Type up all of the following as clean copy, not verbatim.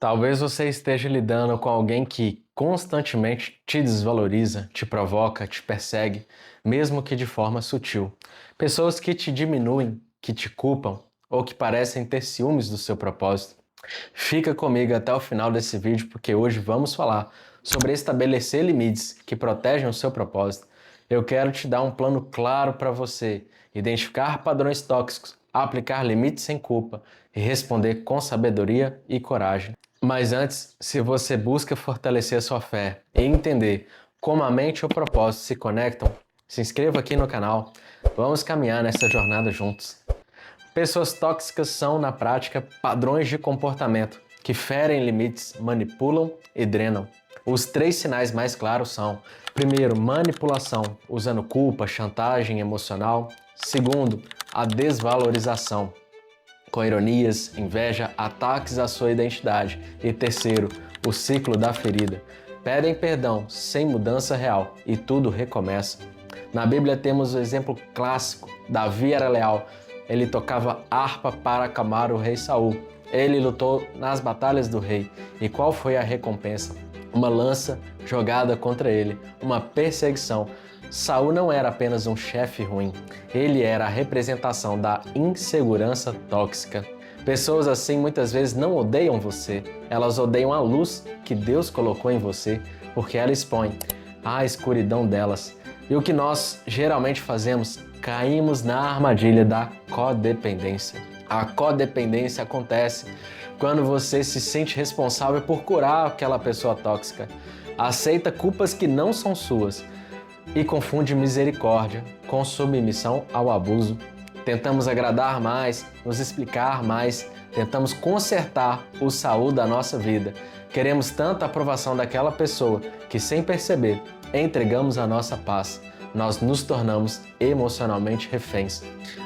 Talvez você esteja lidando com alguém que constantemente te desvaloriza, te provoca, te persegue, mesmo que de forma sutil. Pessoas que te diminuem, que te culpam ou que parecem ter ciúmes do seu propósito. Fica comigo até o final desse vídeo porque hoje vamos falar sobre estabelecer limites que protegem o seu propósito. Eu quero te dar um plano claro para você identificar padrões tóxicos, aplicar limites sem culpa e responder com sabedoria e coragem. Mas antes, se você busca fortalecer a sua fé e entender como a mente e o propósito se conectam, se inscreva aqui no canal. Vamos caminhar nessa jornada juntos. Pessoas tóxicas são, na prática, padrões de comportamento que ferem limites, manipulam e drenam. Os 3 sinais mais claros são: primeiro, manipulação, usando culpa, chantagem emocional. Segundo, a desvalorização, com ironias, inveja, ataques à sua identidade. E terceiro, o ciclo da ferida. Pedem perdão sem mudança real e tudo recomeça. Na Bíblia temos o exemplo clássico: Davi era leal. Ele tocava harpa para acalmar o rei Saul. Ele lutou nas batalhas do rei. E qual foi a recompensa? Uma lança jogada contra ele, uma perseguição. Saul não era apenas um chefe ruim, ele era a representação da insegurança tóxica. Pessoas assim muitas vezes não odeiam você, elas odeiam a luz que Deus colocou em você, porque ela expõe a escuridão delas. E o que nós geralmente fazemos? Caímos na armadilha da codependência. A codependência acontece quando você se sente responsável por curar aquela pessoa tóxica, aceita culpas que não são suas e confunde misericórdia com submissão ao abuso. Tentamos agradar mais, nos explicar mais, tentamos consertar o Saul da nossa vida. Queremos tanta aprovação daquela pessoa que, sem perceber, entregamos a nossa paz. Nós nos tornamos emocionalmente reféns.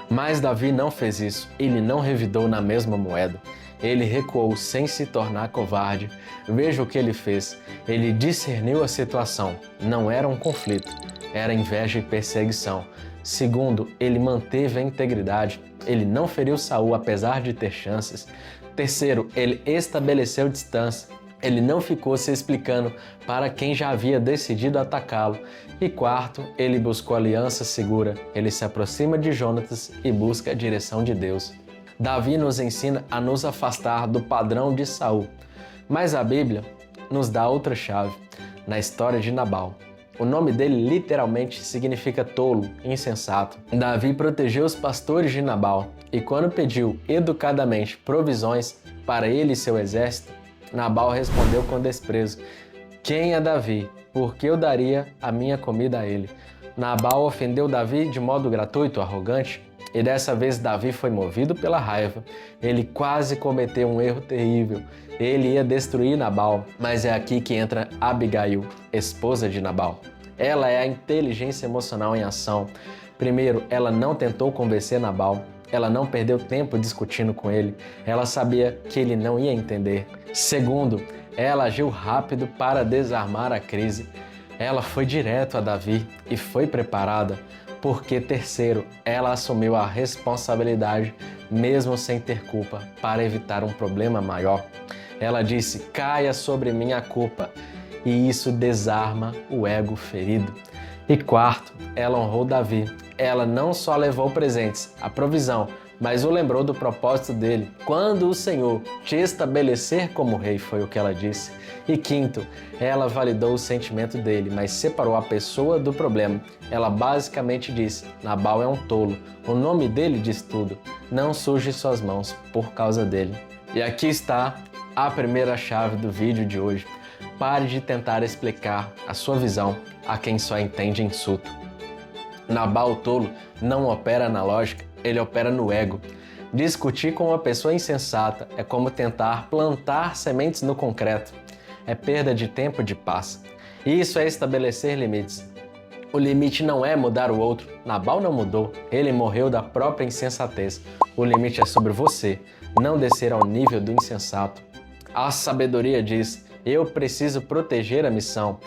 Mas Davi não fez isso, ele não revidou na mesma moeda. Ele recuou sem se tornar covarde. Veja o que ele fez. Ele discerniu a situação. Não era um conflito, era inveja e perseguição. Segundo, ele manteve a integridade. Ele não feriu Saul apesar de ter chances. Terceiro, ele estabeleceu distância. Ele não ficou se explicando para quem já havia decidido atacá-lo. E quarto, ele buscou aliança segura. Ele se aproxima de Jonatas e busca a direção de Deus. Davi nos ensina a nos afastar do padrão de Saul. Mas a Bíblia nos dá outra chave, na história de Nabal. O nome dele literalmente significa tolo, insensato. Davi protegeu os pastores de Nabal e quando pediu educadamente provisões para ele e seu exército, Nabal respondeu com desprezo: "Quem é Davi? Por que eu daria a minha comida a ele?" Nabal ofendeu Davi de modo gratuito, arrogante, e dessa vez Davi foi movido pela raiva. Ele quase cometeu um erro terrível. Ele ia destruir Nabal, mas é aqui que entra Abigail, esposa de Nabal. Ela é a inteligência emocional em ação. Primeiro, ela não tentou convencer Nabal. Ela não perdeu tempo discutindo com ele. Ela sabia que ele não ia entender. Segundo, ela agiu rápido para desarmar a crise. Ela foi direto a Davi e foi preparada. Porque, terceiro, ela assumiu a responsabilidade, mesmo sem ter culpa, para evitar um problema maior. Ela disse: "Caia sobre mim a culpa", e isso desarma o ego ferido. E quarto, ela honrou Davi. Ela não só levou presentes, a provisão, mas o lembrou do propósito dele. "Quando o Senhor te estabelecer como rei", foi o que ela disse. E quinto, ela validou o sentimento dele, mas separou a pessoa do problema. Ela basicamente disse: "Nabal é um tolo, o nome dele diz tudo, não suje suas mãos por causa dele." E aqui está a primeira chave do vídeo de hoje. Pare de tentar explicar a sua visão a quem só entende insulto. Nabal, o tolo, não opera na lógica, ele opera no ego. Discutir com uma pessoa insensata é como tentar plantar sementes no concreto. É perda de tempo e de paz. Isso é estabelecer limites. O limite não é mudar o outro. Nabal não mudou, ele morreu da própria insensatez. O limite é sobre você, não descer ao nível do insensato. A sabedoria diz: "Eu preciso proteger a missão."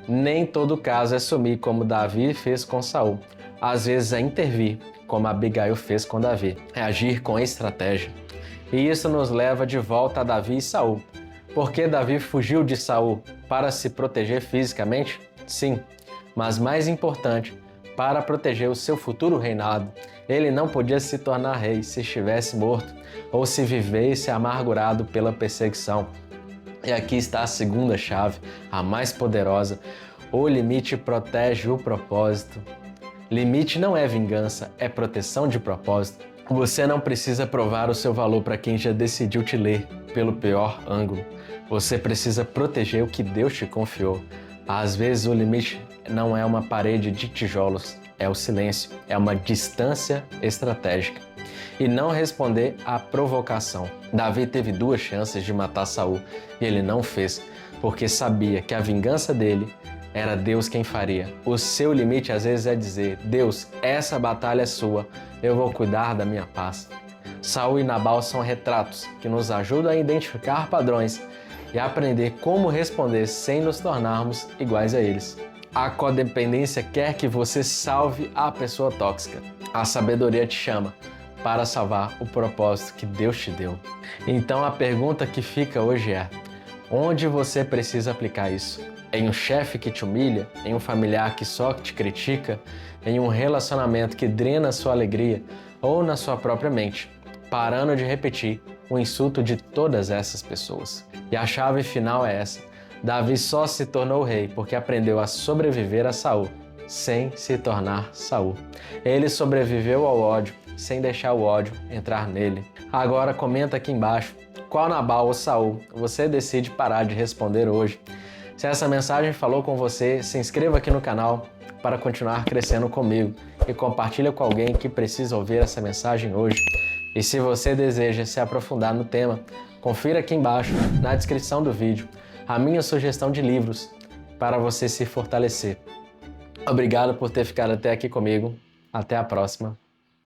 Nem todo caso é sumir como Davi fez com Saul. Às vezes é intervir, como Abigail fez com Davi. É agir com estratégia. E isso nos leva de volta a Davi e Saul. Por que Davi fugiu de Saul? Para se proteger fisicamente? Sim, mas mais importante, para proteger o seu futuro reinado. Ele não podia se tornar rei se estivesse morto ou se vivesse amargurado pela perseguição. E aqui está a segunda chave, a mais poderosa. O limite protege o propósito. Limite não é vingança, é proteção de propósito. Você não precisa provar o seu valor para quem já decidiu te ler pelo pior ângulo. Você precisa proteger o que Deus te confiou. Às vezes o limite não é uma parede de tijolos, é o silêncio, é uma distância estratégica. E não responder à provocação. Davi teve 2 chances de matar Saul e ele não fez, porque sabia que a vingança dele era Deus quem faria. O seu limite às vezes é dizer: Deus, essa batalha é sua, eu vou cuidar da minha paz. Saul e Nabal são retratos que nos ajudam a identificar padrões e aprender como responder sem nos tornarmos iguais a eles. A codependência quer que você salve a pessoa tóxica. A sabedoria te chama para salvar o propósito que Deus te deu. Então a pergunta que fica hoje é: onde você precisa aplicar isso? Em um chefe que te humilha? Em um familiar que só te critica? Em um relacionamento que drena a sua alegria? Ou na sua própria mente, parando de repetir o insulto de todas essas pessoas? E a chave final é essa: Davi só se tornou rei porque aprendeu a sobreviver a Saul, sem se tornar Saul. Ele sobreviveu ao ódio, sem deixar o ódio entrar nele. Agora comenta aqui embaixo qual Nabal ou Saul você decide parar de responder hoje. Se essa mensagem falou com você, se inscreva aqui no canal para continuar crescendo comigo e compartilha com alguém que precisa ouvir essa mensagem hoje. E se você deseja se aprofundar no tema, confira aqui embaixo, na descrição do vídeo, a minha sugestão de livros para você se fortalecer. Obrigado por ter ficado até aqui comigo. Até a próxima.